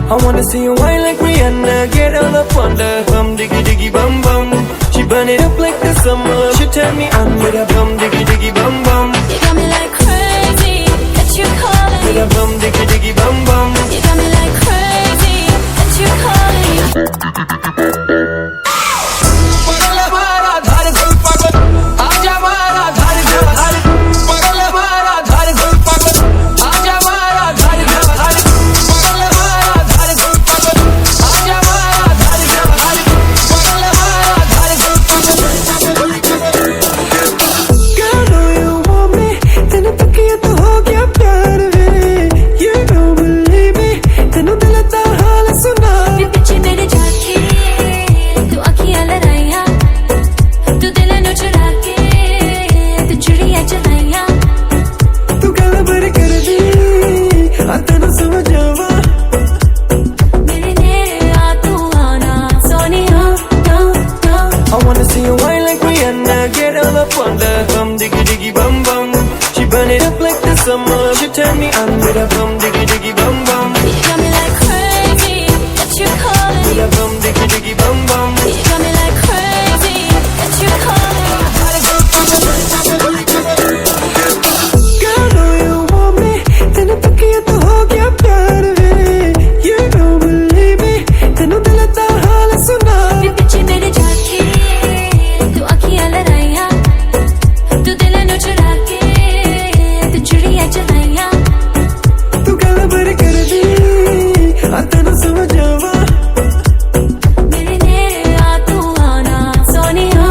I wanna see you whine like Rihanna, get all up on the bum diggy diggy bum bum. She burn it up like the summer. She turn me on with a bum diggy diggy bum bum. You got me like crazy that you calling. With a bum diggy diggy bum bum. You got me like crazy that you calling. She turn me on with a bum diggy diggy bum bum. You got me like crazy that you calling. With a bum diggy diggy bum bum. You got me like crazy that you calling. Girl, know you want me. तेने तकिया तो हो गया प्यार वे. You don't believe me. तेनू दिल दा हाल सुना. पीछे मेरे जाके तू आँखियाँ लड़ाइयाँ. तू दिल नू चुरा के तू चुड़ियाँ चलाइयाँ. तू गल भर कर दी. आ तेनू समझावा. मेरे नेड़े आ तू आना Sonia.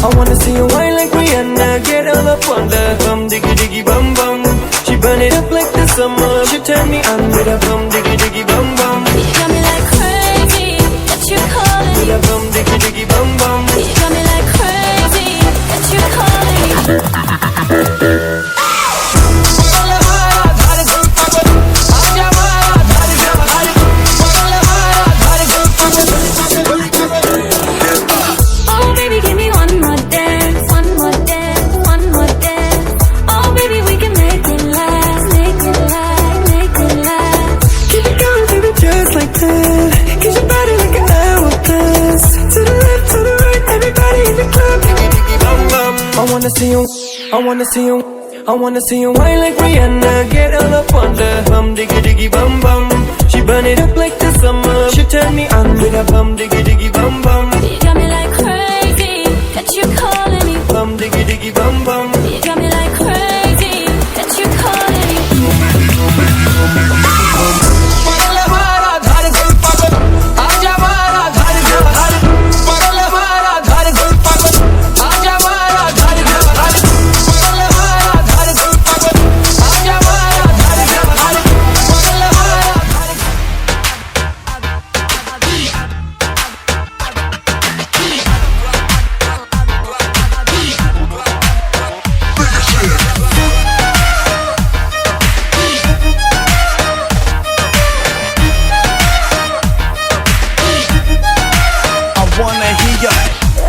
I wanna see you whine like Rihanna, get all up on the bum diggy diggy bum bum. She burn it up like the summer. She turn me on with a bum diggy diggy bum bum. You got me like crazy that you calling. With a bum diggy diggy bum bum. You got me like crazy that you calling. Oh baby, give me one more dance, one more dance, one more dance. Oh baby, we can make it last, make it last, make it last. Keep it going, baby, just like that. Get your body like an hourglass. To the left, to the right, everybody in the club. Diggy diggy bum bum. I wanna see you, I wanna see you, I wanna see you whine like Rihanna, get all up on the bum diggy diggy bum bum. She burn it up like the summer. She turn me on with a bum diggy diggy bum bum. You got me like crazy that you calling me. Bum diggy diggy bum bum. You got me like crazy that you calling me.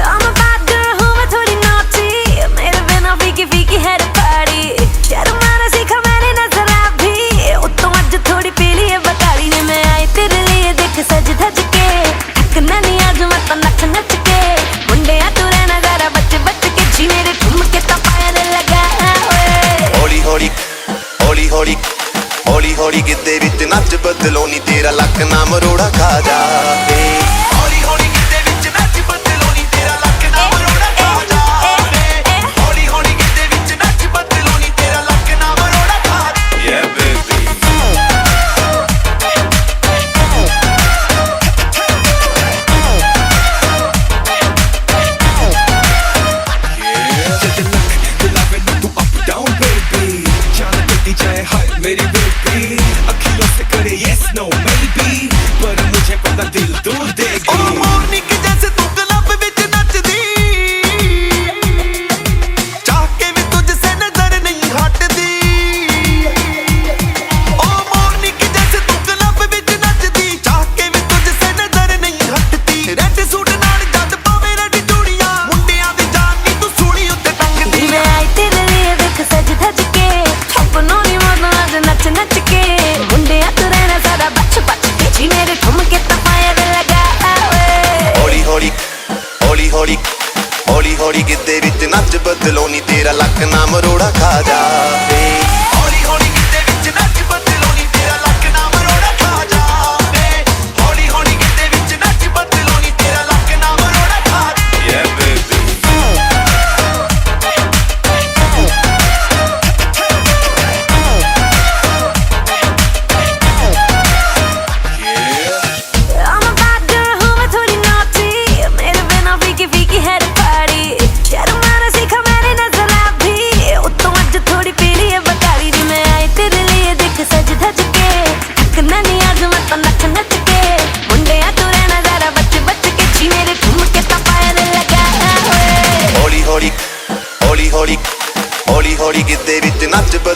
I'm a bad girl हूँ मैं थोड़ी naughty. मेरे बिना फीकी फीकी है party. शर्माना सीखा मैंने नजरा भी. उत्तों आज थोड़ी पीली है बताड़ी ने मैं आई तेरे लिए देख सज धज के. थकना नहीं आज मैं तो नच नच के. मुंडे आ तू रहना जरा बच बच के. जी मेरे ठुमके तो पायल लगा हुए. हौली हौली हौली हौली हौली हौली गिद्दे विच नच बदलो नी तेरा लक ना मरोड़ा खा जावे. हौली हौली गिद्दे विच नच बदलो नी तेरा लक ना मरोड़ा खा जावे. हौली हौली गिद्दे विच नच बदलो नी तेरा लक ना मरोड़ा खा जावे. Yeah baby. मेरी बेबी अखियों से करे yes no maybe पर मुझे पता दिल दूर देख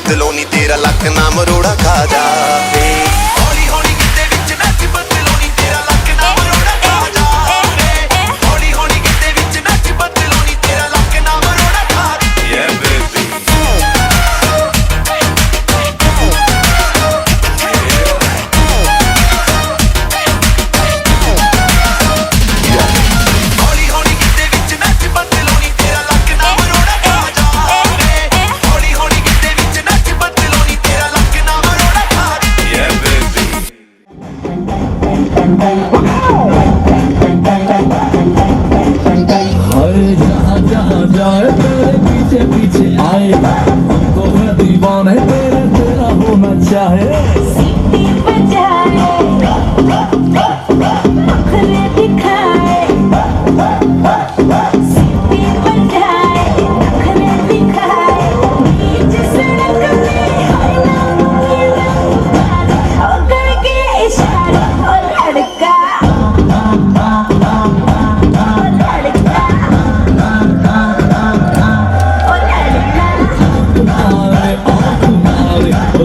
बदलो नी तेरा लक ना मरोड़ा खा जावे हौली हौली गिद्दे विच नच बदलो नी तेरा लक ना मरोड़ा खा जावे हौली हौली गिद्दे विच नच बदलो नी तेरा लक ना मरोड़ा खा जावे yeah baby जहाँ जहाँ जाए तेरे पीछे पीछे आए हमको है दीवाना तेरे तेरा होना चाहे सीटी बजाए नखरे दिखाए सीटी बजाए नखरे दिखाए बीच सड़क में हर हो करके इशारा ओ लड़का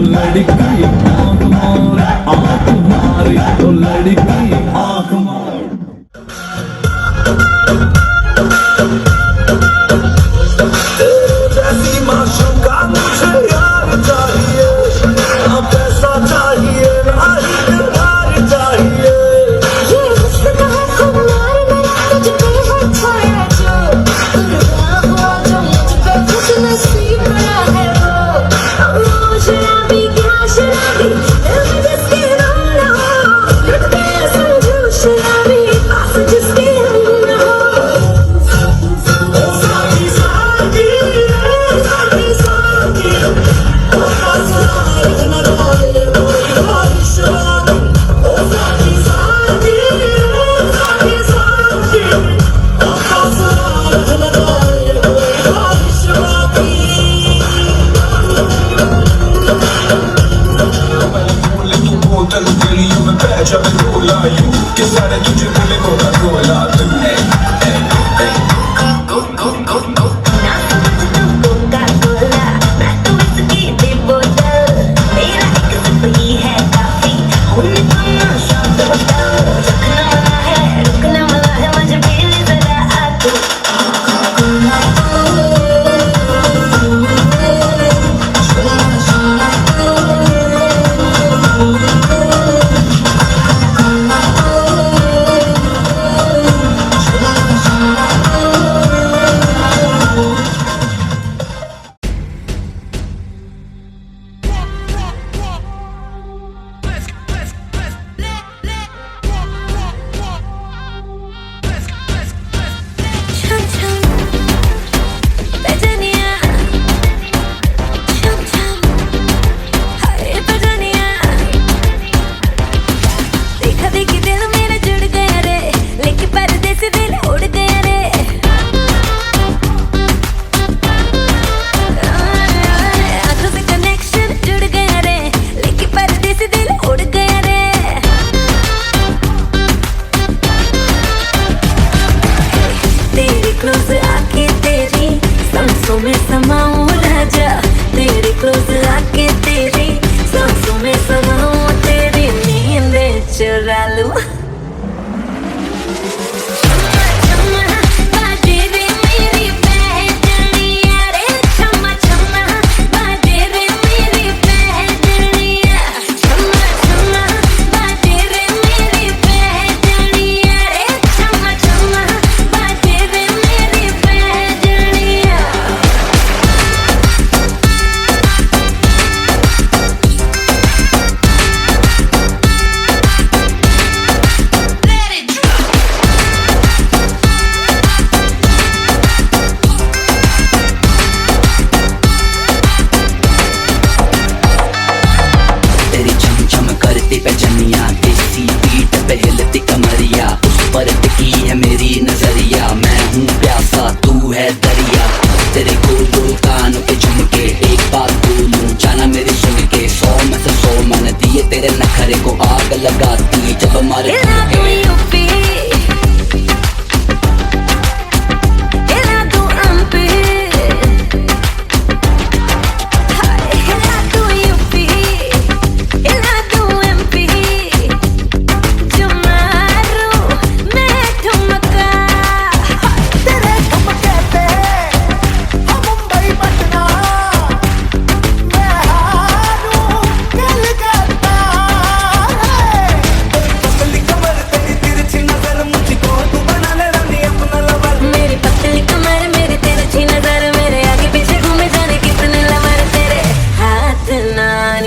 लड़की आँख मारे आँख मारे तो लड़की आँख मारे जैसी माशूका मुझे यार चाहिए ना पैसा चाहिए ना ही प्यार चाहिए ये हुस्न कहाँ खुमार मेरा तुझ पे है छाया जो कुर्बान हुआ जो मुझ पे खुद नसीब बना है वो शराबी क्या शराबी दिल में जिसके नाम ना हो लुटे समझो शराबी पास जिसके हम ना हो साथी साथी साथी साथी ओ साथी न डाले कोई बारिश वाली ओ साथी साथी साथी साथी ओ साथी न डाले कोई बारिश वाली बोतल गलियों में पैचा में गोला यूं के सारे तुझे बोले कोका कोला तुम ना तू कोका कोला ना तू विस्की दी बोतल तेरा एक सिप ही है काफी होने को ना शब्द बदल रुकना मना है मुझे पीने जरा आ तू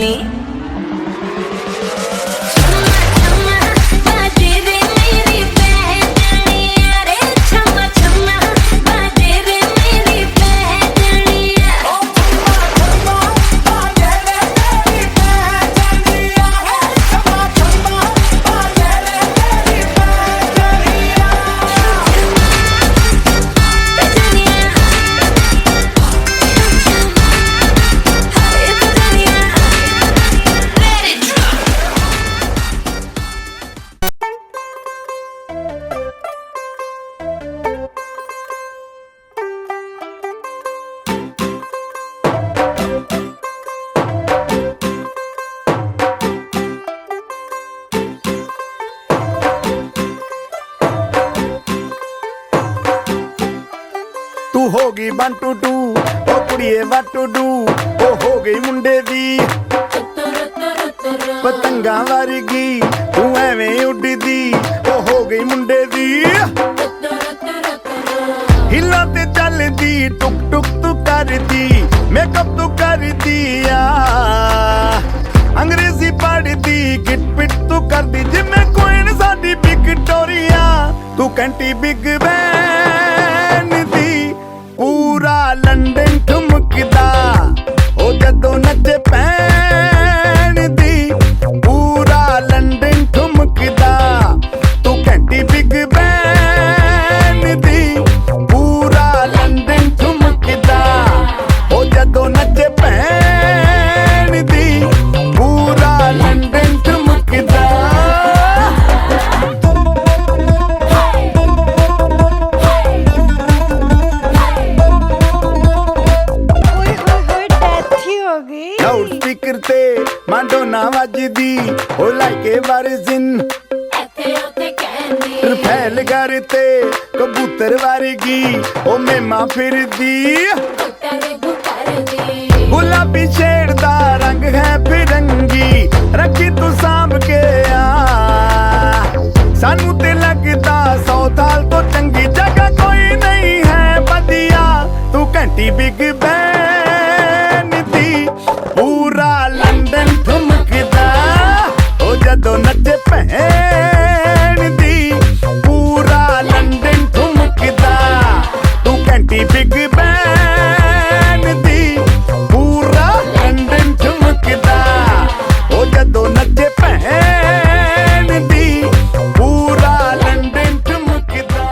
नी तू होगी 1 2 2 ओ कुड़िए what to do ओ हो गई मुंडे दी पतंगा वर्गी तू एवें उड़दी ओ हो गई मुंडे दी हिला ते चलदी टुक टुक तू करदी मेकअप तू करदी आ अंग्रेजी पढ़दी गिट पिट तू करदी जिमें कोइन साडी विक्टोरिया तू कैंटी बिग बैन दी पूरा लंदन ठुमकदा ओ जदों नचे पैन दी पूरा लंदन ठुमकदा तू घंटी बिग बैन दी पूरा लंदन ठुमकदा ओ जदों नचे पैन दी पूरा लंदन ठुमकदा ਲਾਊਡ ਸਪੀਕਰ ਤੇ ਮਾਡੋਨਾ ਵੱਜਦੀ ਉਹ ਲਾਈਕੇ ਵਰਜ਼ਨ ਇੱਥੇ ਉੱਤੇ ਕਹਿੰਦੀ ਰਫੈਲ ਘਰ ਤੇ ਕਬੂਤਰ ਵਰਗੀ ਉਹ ਮੇਮਾ ਫਿਰਦੀ ਗੁਲਾਬੀ ਸ਼ੇਡ ਦਾ ਰੰਗ ਹੈ ਫਿਰੰਗੀ ਰੱਖੀ ਤੂੰ ਸਾਂਭ ਕੇ ਆ ਸਾਨੂੰ ਤੇ ਲੱਗਦਾ 100 ਸਾਲ ਤੋਂ ਚੰਗੀ ਜਗ੍ਹਾ ਕੋਈ ਨਹੀਂ ਹੈ ਵਧੀਆ ਤੂੰ ਘੰਟੀ ਬਿਗ ਬੈਨ ਦੀ पूरा लंदन ठुमकदा ओ जदों नचे भैन दी पूरा लंदन ठुमकदा तू घंटी बिग बैन दी पूरा लंदन ठुमकदा ओ जदों नचे भैन दी पूरा लंदन ठुमकदा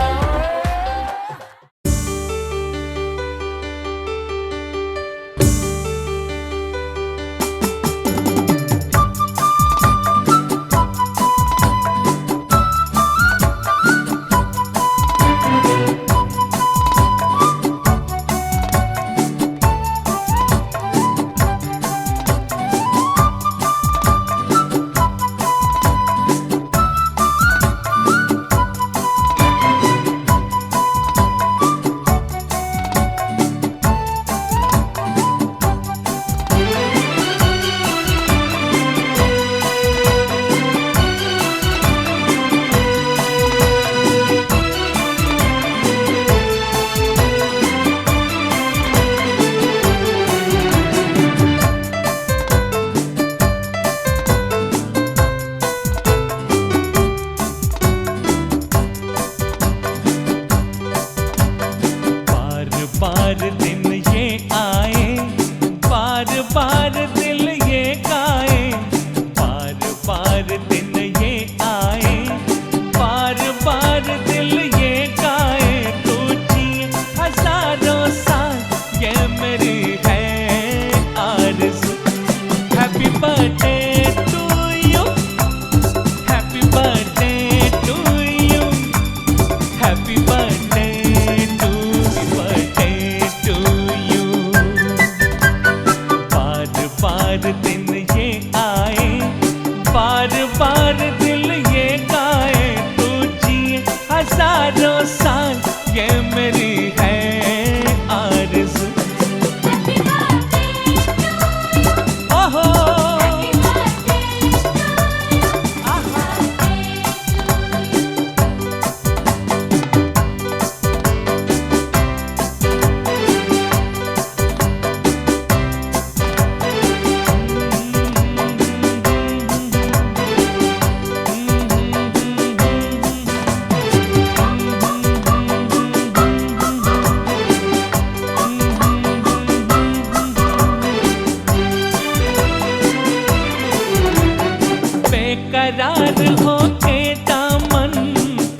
बेकरार होके दामन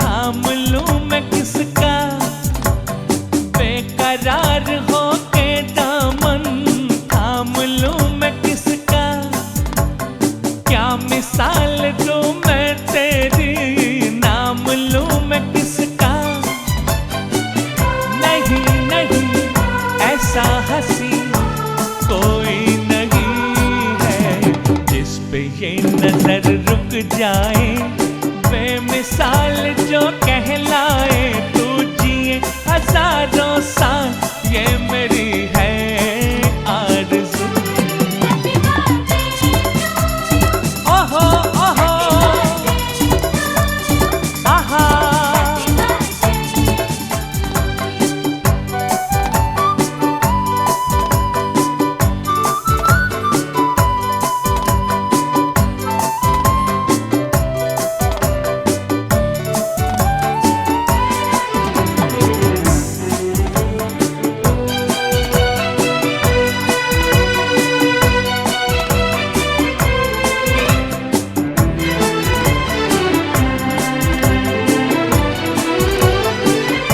थाम लूं मैं किसका, बेकरार होके दामन थाम लूं मैं किसका, क्या मिसाल दूं मैं तेरी नाम लूं मैं किसका। नहीं नहीं ऐसा हंसी कोई नहीं है जिस पे ये नजर रुक जाए, बेमिसाल जो कहलाए। तू जिए हजारों साल ये मेरी है आरज़ू। ओहो ओहो आहा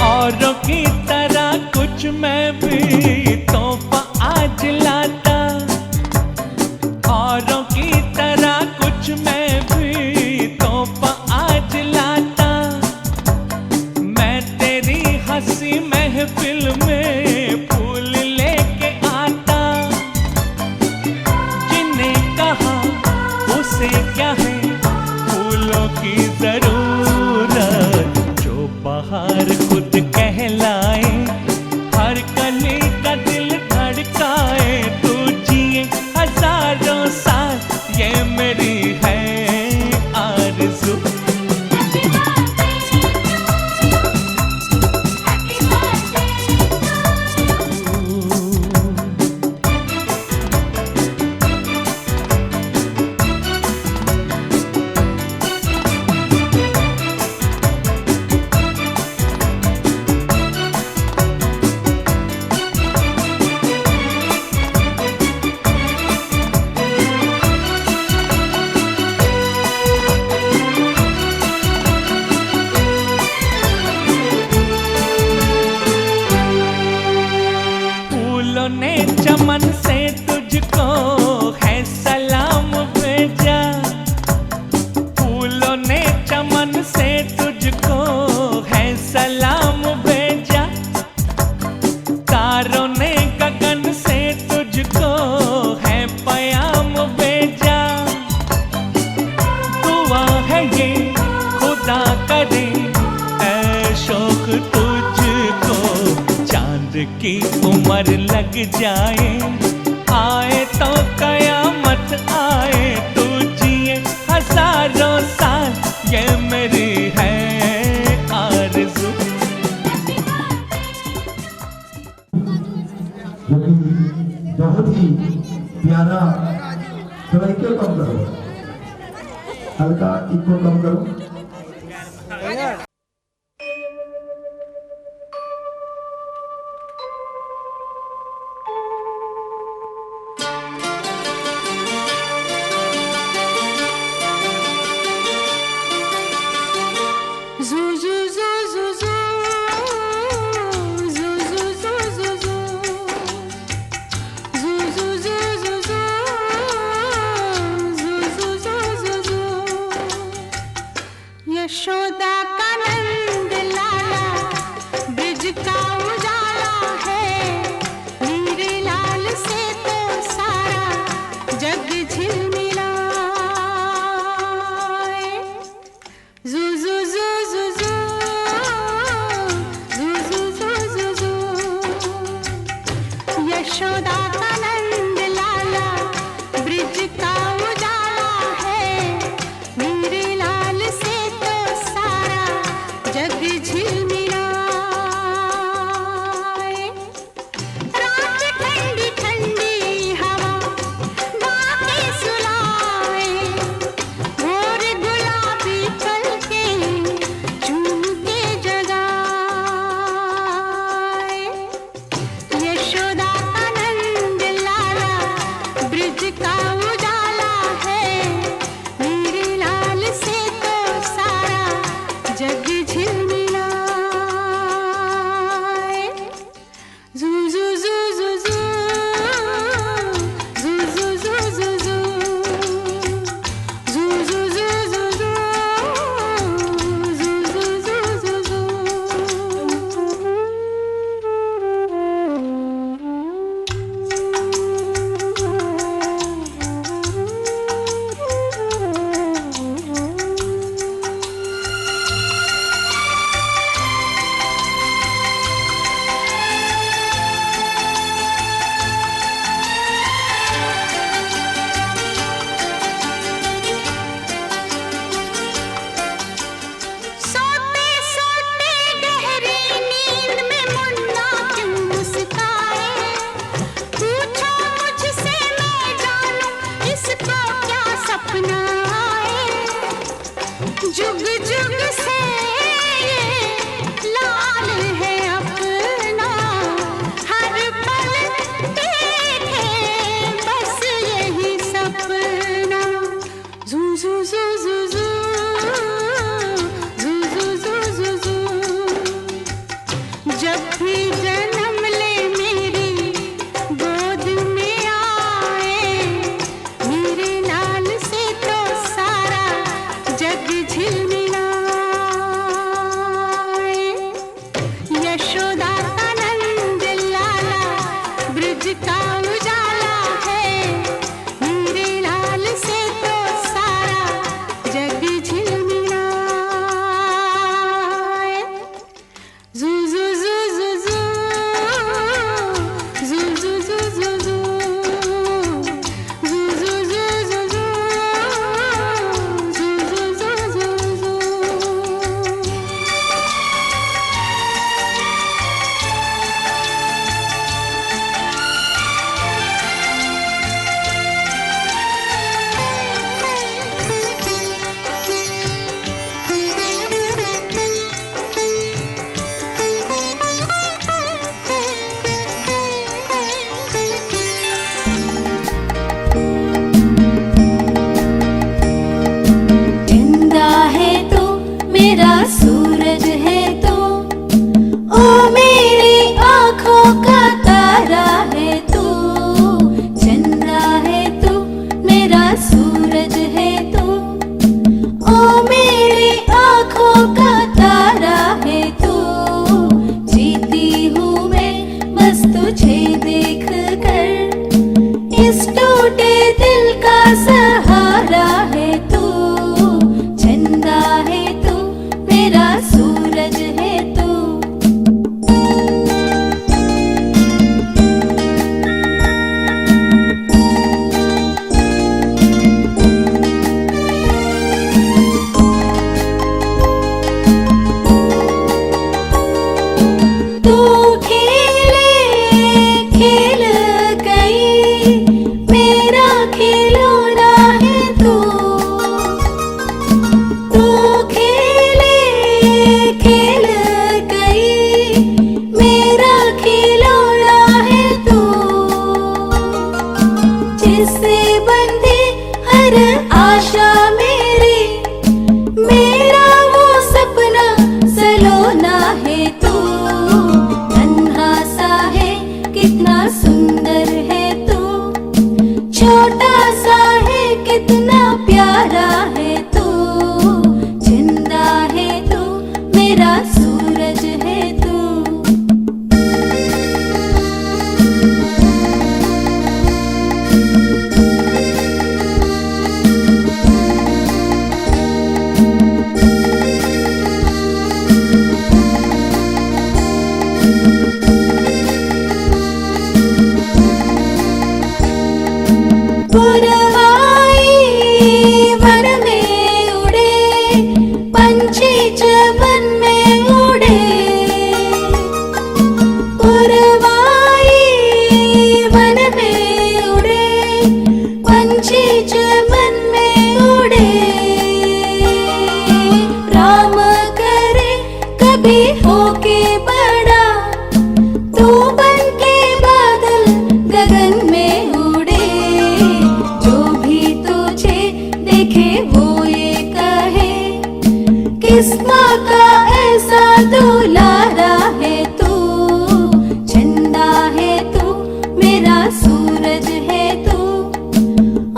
औरों की तरह कुछ मैं भी तोहफा आज लाता, औरों की तरह कुछ मैं भी तोहफा आज लाता। मैं तेरी हंसी महफिल में फूल लेके आता, जिन्हें कहा उसे क्या है फूलों की जरूरत, जो बाहर खुद कहलाए, हर कली का दिल धड़काए। तू जिए हजारों साल ये मेरी है आरज़ू। फूलों ने चमन से तुझको है सलाम भेजा, फूलों ने चमन से तुझको है सलाम भेजा, तारों ने गगन से तुझको है प्याम भेजा। दुआ है ये खुदा करे ऐ शौक तुझको, चांद की उम्र लग जाए, आए तो कयामत आए। तू जिए हजारों साल ये मेरी है आरज़ू। बहुत ही प्यारा, थोड़ा इको कम करो, हल्का इको कम करो। जब भी जन्म ले मेरी गोद में आए, मेरे लाल से तो सारा जग झिलमिलाए। यशोदा का नंद लाला ब्रज का उजाला है, मेरे लाल से तो सारा जग झिलमिलाए। जू जू जू जू जू जू जू जू जू जू जू जू जू जू जू। जिंदा है तो मेरा सूरज है तो, ओ मेरी आँखों का तारा है तो। जिंदा है तो मेरा सूरज है तो, ओ मेरी आँखों का तारा है तो। जीती हूँ मैं बस तुझे देख कर, इस टूटे दिल का सहारा है तू। जिंदा है तू मेरा सूरज है तू। तू खेले खेल गई, मेरा खिलौना है तू। तू खेले खेल गई, मेरा खिलौना है तू। जिससे बंधी हर आशा मेरी, मेरा वो सपना सलोना है तू। नन्हा सा है कितना सुंदर है तू, छोटा सा है कितना प्यारा है तू। जिंदा है तू मेरा सूरज है तू। पुरवाई वन में उड़े, पंछी चमन में उड़े। पुरवाई वन में उड़े, पंछी चमन में उड़े। राम करे कभी होके बड़ा, तू बन के बादल गगन में उड़े। जो भी तुझे देखे वो ये कहे, किस्मा का ऐसा दुलारा है तू। जिंदा है तू मेरा सूरज है तू,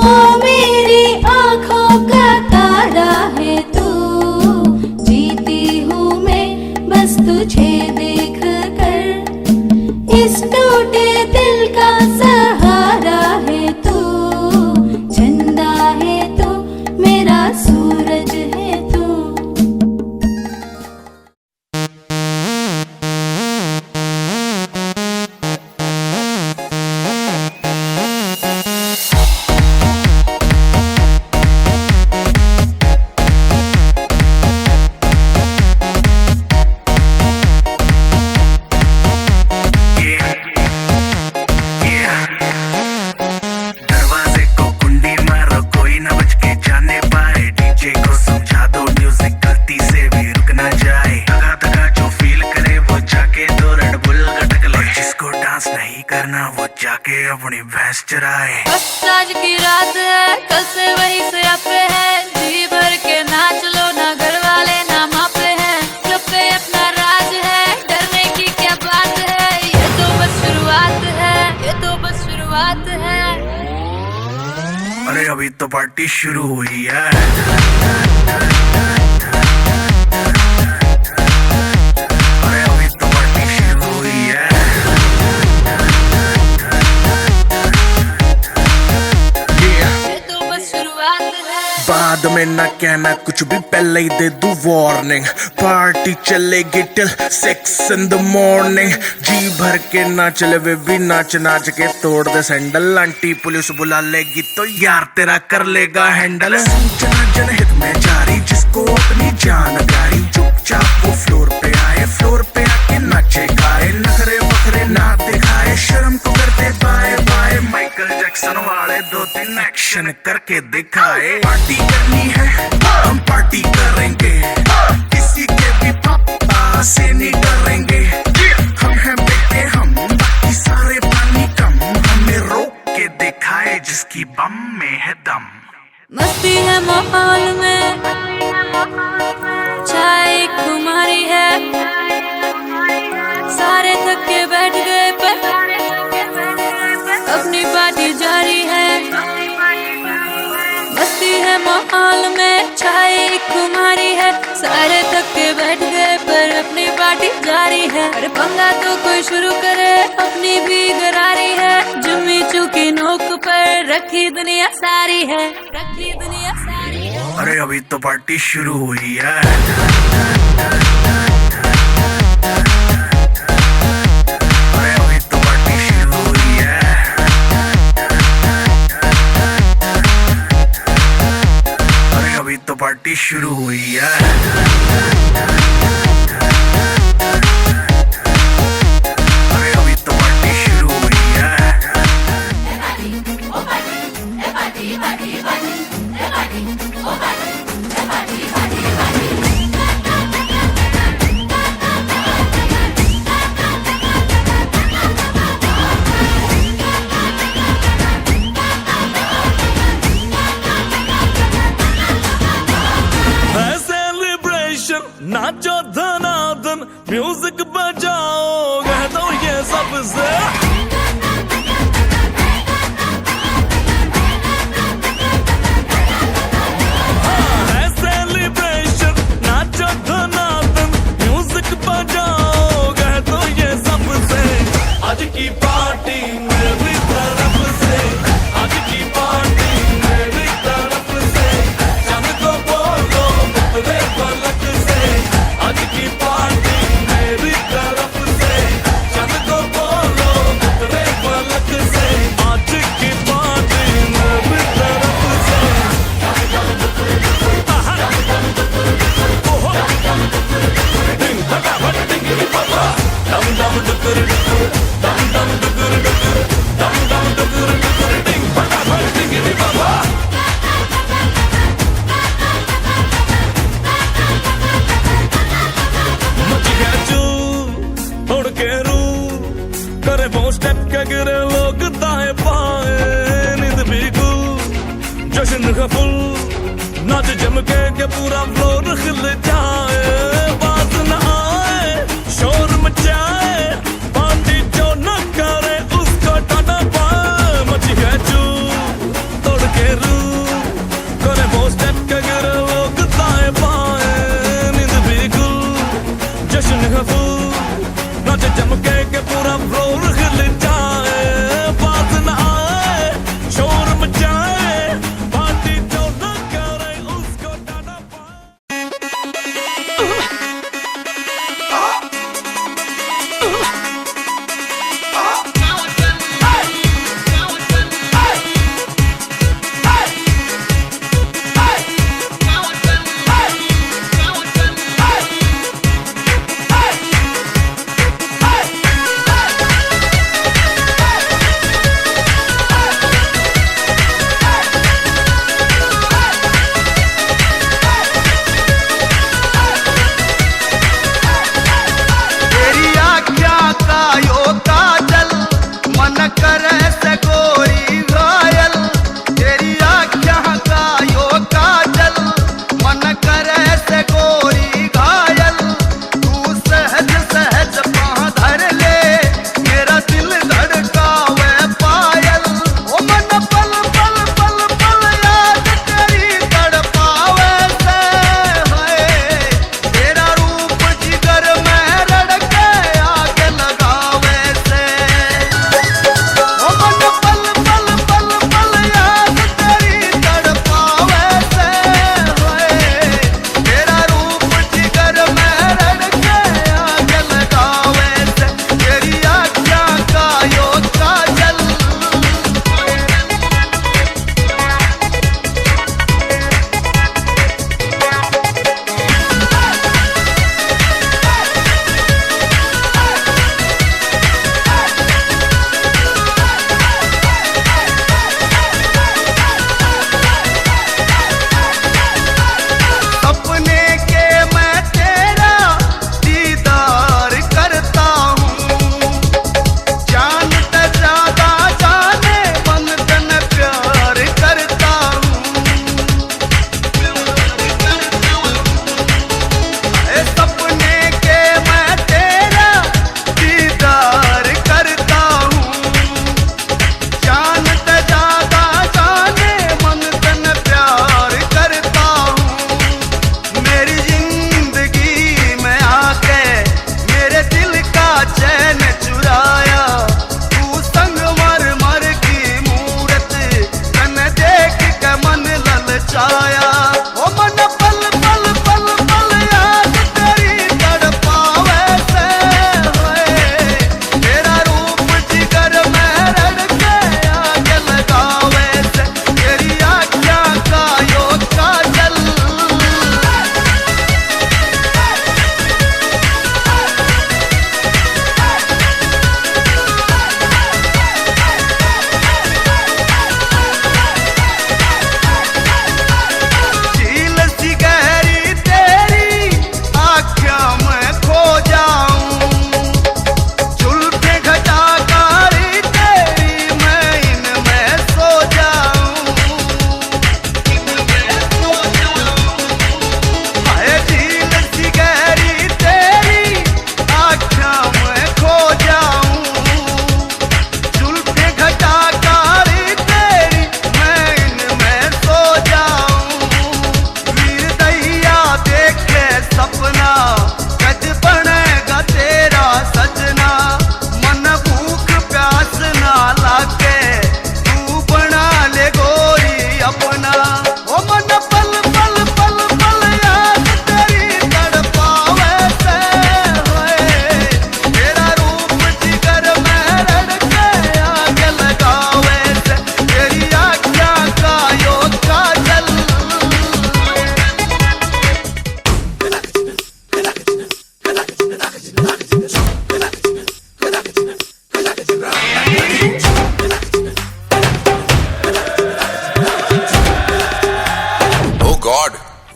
ओ मेरी आँखों का तारा है तू। जीती हूँ मैं बस तुझे देख कर, इस टूटे दिल का सहारा है तू। जिंदा है तू मेरा सूरज है तू। दरवाजे को कुंडी मारो कोई न बच के जाने पाए। डीजे को समझा दो म्यूजिक गलती से भी रुक ना जाए। दगा दगा जो फील करे वो जाके दो रेड बुल गटक ले। जिसको डांस नहीं करना वो जाके अपनी भैंस चराए। बस आज की रात है, कल से वही से पे है। अरे अभी तो पार्टी शुरू हुई है। अरे अभी तो पार्टी शुरू हुई है। बाद में ना कहना कुछ भी, पहले ही दे दूं वार्निंग। पार्टी चलेगी टिल 6 in the morning। जी भर के ना चले वे भी नाच नाच के तोड़ दे सैंडल। आंटी पुलिस बुला लेगी तो यार तेरा कर लेगा हैंडल। सूचना जनहित में जारी, जिसको अपनी जान प्यारी, चुपचाप वो फ्लोर पे आए, फ्लोर पे आके नाचे गाए, नखरे बखरे ना दिखाए, शर्म को करते बाय बाय। माइकल जैक्सन वाले 2-3 एक्शन करके दिखाए। पार्टी करनी है हम पार्टी करेंगे, किसी के भी पापा से नहीं डरेंगे। हम हैं बेटे हम, बाकी सारे पानी कम, हमें रोक के दिखाए जिसकी बम में है दम। मस्ती है माहौल में, चाय खुमारी है, सारे थक के बैठ गए पर अपनी पार्टी जारी है। मस्ती है माहौल में, चाय खुमारी है, सारे थक के बैठ गए पर अपनी पार्टी जारी है। अरे पंगा तो कोई शुरू करे, अपनी भी गरारी है, जुम्मी चुकी नोक पर रखी दुनिया सारी है, रखी दुनिया सारी है। अरे अभी तो पार्टी शुरू हुई है। अरे अभी तो पार्टी शुरू हुई है। अरे अभी तो पार्टी शुरू हुई है। अरे अभी तो पार्टी शुरू हुई है। है सेलिब्रेशन, नाचो धनाधन, म्यूजिक बजाओ, कह दो ये सबसे। है सेलिब्रेशन, नाचो धनाधन, म्यूजिक बजाओ, कह दो ये सबसे। आज की पार्टी मेरी तरफ से, आज की पार्टी मेरी तरफ से, चल को बोलो उतरे पलक से। आज की पार्टी मेरी तरफ से, चल को बोलो उतरे पलक से। आज की पार्टी मेरी तरफ से। ओहो डिंग फटाफट डिंगी पापा, डम डम डुकुर डुकुर, डम डम डुकुर डुकुर, डम डम डुकुर डुकुर, डिंग फटाफट डिंगी पापा। मची है चूर उड़ के रू, करे वो स्टेप के गिरे लोग दाएं बाएं, नींद भी गुल जश्न का फुल, नाच जम के पूरा फ्लोर खिल जाए। बात न आए शोर मचाए, पार्टी जो न करे उसको टाटा पाए। मची है चूर तोड़ के रू, करे वो स्टेप के गिरे लोग दाएं बाएं, नींद भी गुल जश्न का फुल, नाच जम के पूरा फ्लोर खिल जाए। बात न आए शोर मचाए, पार्टी जो न करे उसको टाटा पाए।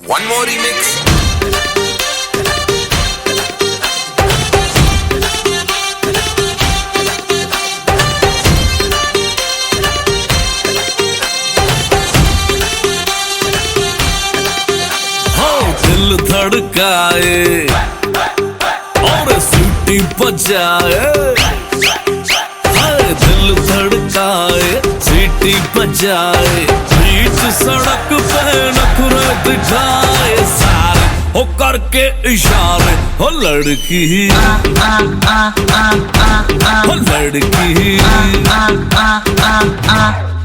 One more remix. दिल धड़काए और सीटी बजाए, दिल धड़काए सीटी बजाए, बीच सड़क पे नखरे दिखाए सारे हो करके इशारे, हो लड़की हो लड़की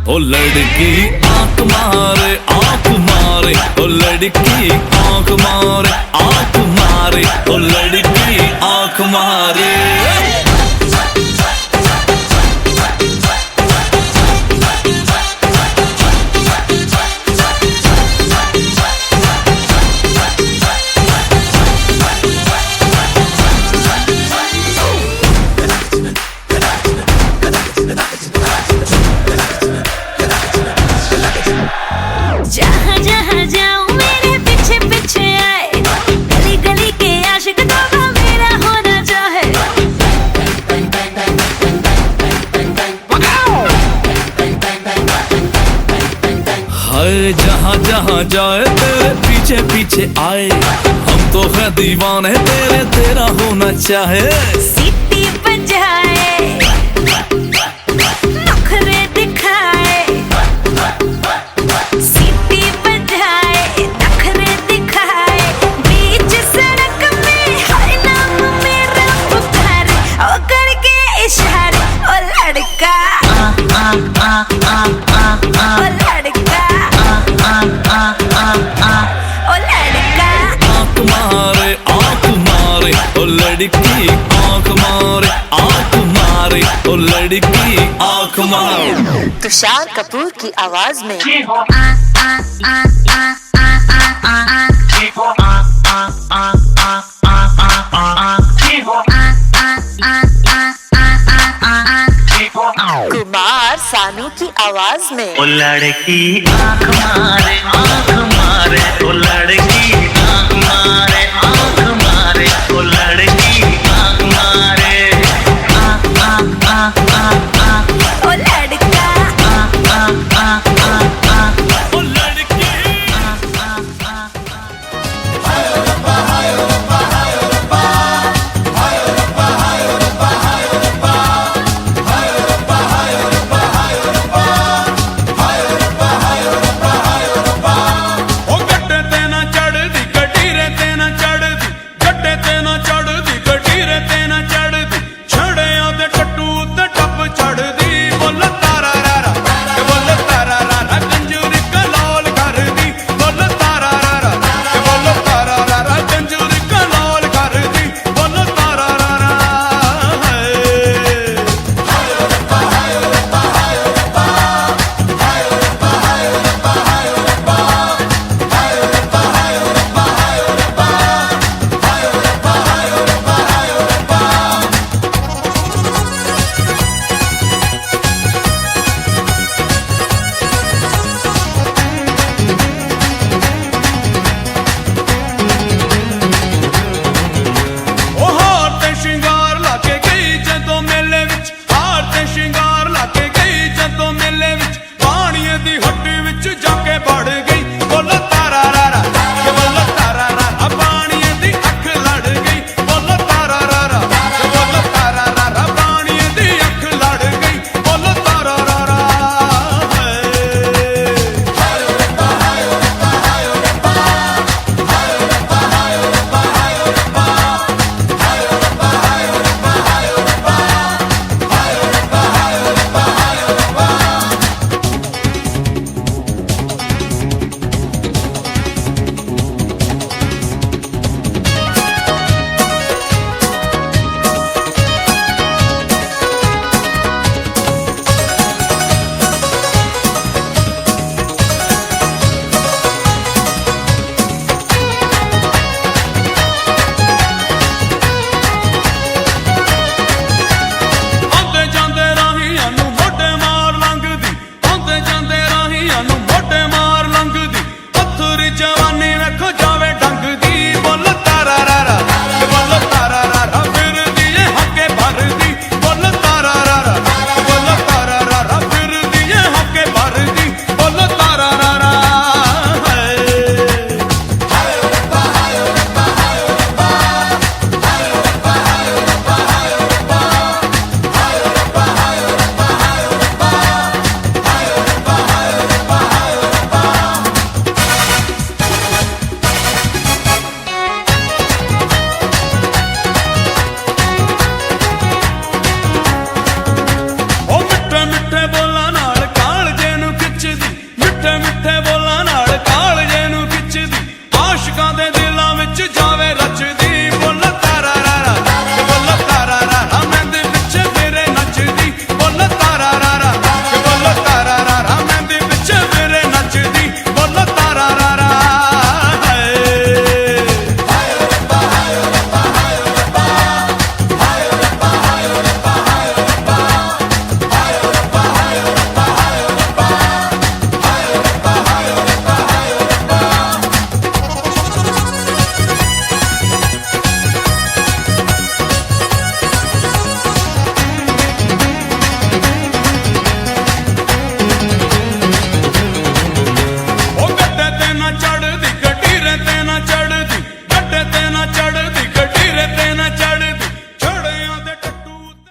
ओ लड़की आंख मारे आंख मारे, ओ लड़की आंख मारे आंख मारे, ओ लड़की आंख मारे। जहाँ जहाँ जाऊँ मेरे पीछे पीछे आए, गली गली के आशिक तो मेरा होना चाहे। हाय जहाँ जहाँ जाए तेरे पीछे पीछे आए, हम तो है दीवाने तेरे, तेरा होना चाहे। सीटी बजाए नखरे दिखाए, सीटी बजाए नखरे दिखाए, बीच सड़क में हर नाम मेरा पुकारे, ओ करके इशारे, ओ लड़का ओ लड़का ओ लड़का। आंख मारे आंख मारे, ओ लड़की आंख मारे आंख मारे, ओ लड़की आंख मारे। तुषार कपूर की आवाज में कुमार सानू की आवाज में ओ लड़की आंख मारे